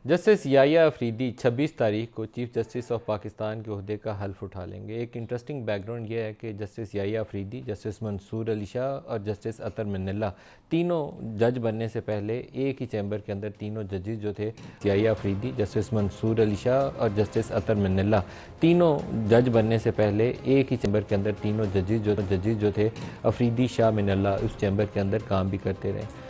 Justice Yahya Afridi 26 तारीख को chief justice of Pakistan के ओहदे का हल्फ उठा लेंगे। एक इंटरेस्टिंग बैकग्राउंड ये है कि जस्टिस याहिया अफरीदी, जस्टिस मंसूर अली शाह और जस्टिस अतर मिन्नल्ला तीनों जज बनने से पहले एक ही चैम्बर के अंदर तीनों जजेस जो थे, याहिया अफरीदी, जस्टिस मंसूर अली शाह और जस्टिस अतर मिन्नल्ला तीनों जज बनने से पहले एक ही चैम्बर के अंदर तीनों जजेस जो थे अफरीदी, शाह, मिन्नल्ला उस चैम्बर के अंदर काम भी करते रहे।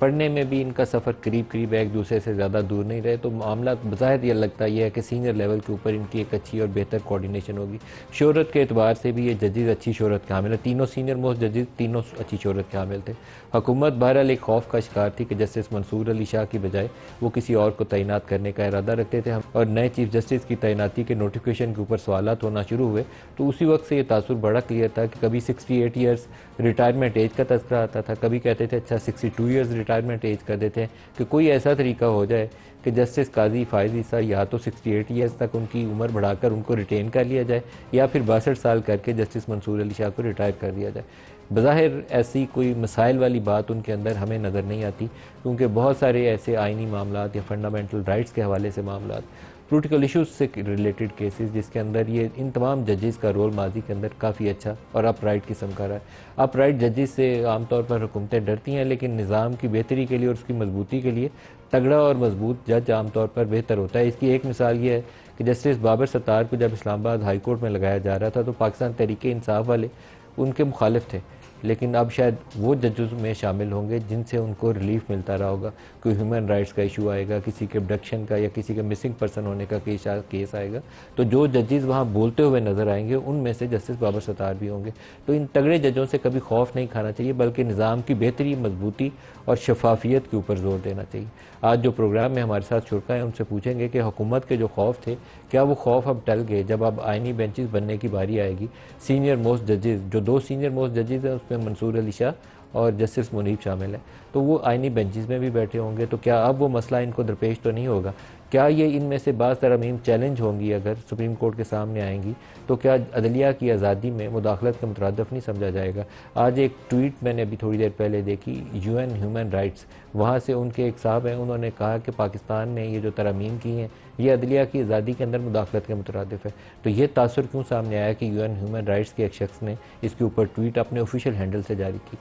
पढ़ने में भी इनका सफ़र करीब करीब एक दूसरे से ज़्यादा दूर नहीं रहे, तो मामला बज़ाहिर यह लगता यह है कि सीनियर लेवल के ऊपर इनकी एक अच्छी और बेहतर कोऑर्डिनेशन होगी। शोहरत के एतबार से भी ये जजेस अच्छी शोहरत के हामिल है। तीनों सीनियर मोस्ट जजेस तीनों अच्छी शोहरत के हामिल थे। हुकूमत बहरहाल एक खौफ का शिकार थी कि जस्टिस मंसूर अली शाह की बजाय वो किसी और को तैनात करने का इरादा रखते थे और नए चीफ जस्टिस की तैनाती के नोटिफिकेशन के ऊपर सवालात होना शुरू हुए। तो उसी वक्त से ये तासुर बड़ा क्लियर था कि कभी 68 ईयर्स रिटायरमेंट एज का तस्करा आता था, कभी कहते थे अच्छा 62 ईयर्स रिटायरमेंट एज कर देते हैं कि कोई ऐसा तरीका हो जाए कि जस्टिस काजी फायज ईसा या तो 68 ईयर्स तक उनकी उम्र बढ़ाकर उनको रिटेन कर लिया जाए या फिर 62 साल करके जस्टिस मंसूर अली शाह को रिटायर कर दिया जाए। बज़ाहिर ऐसी कोई मसाइल वाली बात उनके अंदर हमें नज़र नहीं आती, क्योंकि बहुत सारे ऐसे आइनी मामलात या फंडामेंटल राइट्स के हवाले से मामलात, पोलिटिकल इशूज़ से रिलेटेड केसेस, जिसके अंदर ये इन तमाम जजेस का रोल माजी के अंदर काफ़ी अच्छा और अपराइट किस्म का रहा है। अपराइट जजेस से आमतौर पर हुकूमतें डरती हैं, लेकिन निज़ाम की बेहतरी के लिए और उसकी मजबूती के लिए तगड़ा और मजबूत जज आमतौर पर बेहतर होता है। इसकी एक मिसाल ये है कि जस्टिस बाबर सत्तार को जब इस्लामाबाद हाई कोर्ट में लगाया जा रहा था तो पाकिस्तान तहरीक इंसाफ वाले उनके मुखालिफ थे, लेकिन अब शायद वो जजेस में शामिल होंगे जिनसे उनको रिलीफ मिलता रहा होगा। कोई ह्यूमन राइट्स का इशू आएगा, किसी के अबडक्शन का या किसी के मिसिंग पर्सन होने का केस आएगा, तो जो जजेस वहाँ बोलते हुए नजर आएंगे उनमें से जस्टिस बाबर सत्तार भी होंगे। तो इन तगड़े जजों से कभी खौफ नहीं खाना चाहिए, बल्कि निज़ाम की बेहतरी, मजबूती और शफाफियत के ऊपर जोर देना चाहिए। आज जो प्रोग्राम में हमारे साथ शुरका हैं उनसे पूछेंगे कि हुकूमत के जो खौफ थे, क्या वो खौफ अब टल गए? जब अब आइनी बेंचेस बनने की बारी आएगी, सीनियर मोस्ट जजेस, जो दो सीनियर मोस्ट जजेस हैं उसमें मंसूर अली शाह और जस्टिस मुनीब शामिल है, तो वो आइनी बेंचेस में भी बैठे होंगे, तो क्या अब वो मसला इनको दरपेश तो नहीं होगा? क्या ये इनमें से बाज़ तरमीम चैलेंज होंगी अगर सुप्रीम कोर्ट के सामने आएंगी, तो क्या अदलिया की आज़ादी में मुदाखलत का मुतरदफ नहीं समझा जाएगा? आज एक ट्वीट मैंने अभी थोड़ी देर पहले देखी, UN ह्यूमन राइट्स, वहाँ से उनके एक साहब हैं, उन्होंने कहा कि पाकिस्तान ने ये जो तरमीम की हैं ये अदलिया की आज़ादी के अंदर मुदाखलत के मुतरदफ है। तो ये तासुर क्यों सामने आया कि UN ह्यूमन राइट्स के एक शख्स ने इसके ऊपर ट्वीट अपने ऑफिशियल हैंडल से जारी की?